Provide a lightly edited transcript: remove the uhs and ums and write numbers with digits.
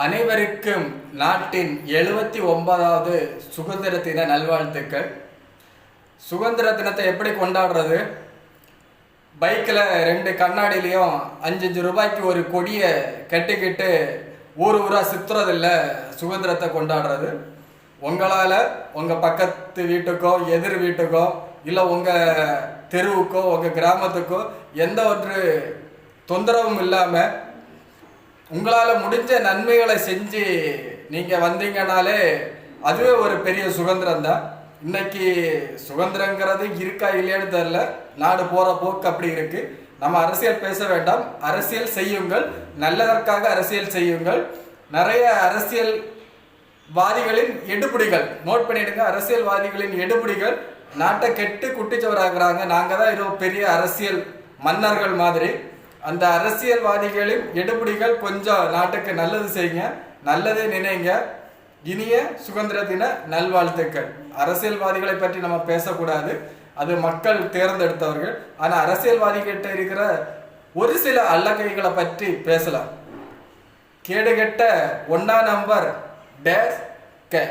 அனைவருக்கும் நாட்டின் 79வது சுதந்திர தின நல்வாழ்த்துக்கள். சுதந்திர தினத்தை எப்படி கொண்டாடுறது? பைக்கில் 2 கண்ணாடிலையும் 5 ரூபாய்க்கு ஒரு கொடியை கட்டிக்கிட்டு ஊராக சுற்றுறதில்ல சுதந்திரத்தை கொண்டாடுறது. உங்களால் உங்கள் பக்கத்து வீட்டுக்கோ எதிர் வீட்டுக்கோ இல்லை உங்கள் தெருவுக்கோ உங்கள் கிராமத்துக்கோ எந்த ஒரு தொந்தரவும் இல்லாமல் உங்களால் முடிஞ்ச நன்மைகளை செஞ்சு நீங்கள் வந்தீங்கனாலே அதுவே ஒரு பெரிய சுதந்திரம் தான். இன்னைக்கு சுதந்திரங்கிறது இருக்கா இல்லையான்னு தெரியல. நாடு போகிற போக்கு அப்படி இருக்கு. நம்ம அரசியல் பேச வேண்டாம், அரசியல் செய்யுங்கள், நல்லதற்காக அரசியல் செய்யுங்கள். நிறைய அரசியல்வாதிகளின் எடுபிடிகள் நோட் பண்ணிடுங்க. அரசியல்வாதிகளின் எடுபிடிகள் நாட்டை கெட்டு குட்டிச்சவராகிறாங்க. நாங்கள் தான் ஏதோ பெரிய அரசியல் மன்னர்கள் மாதிரி. அந்த அரசியல்வாதிகளின் எடுபிடிகள் கொஞ்சம் நாட்டுக்கு நல்லது செய்யுங்க, நல்லதே நினைங்க. இனிய சுதந்திர தின நல்வாழ்த்துக்கள். அரசியல்வாதிகளை பற்றி நம்ம பேசக்கூடாது, அது மக்கள் தேர்ந்தெடுத்தவர்கள். ஆனால் அரசியல்வாதிகிட்ட இருக்கிற ஒரு சில அல்லக்கைகளை பற்றி பேசலாம். கேடுகெட்ட 1ஆம் நம்பர் டேஸ் கே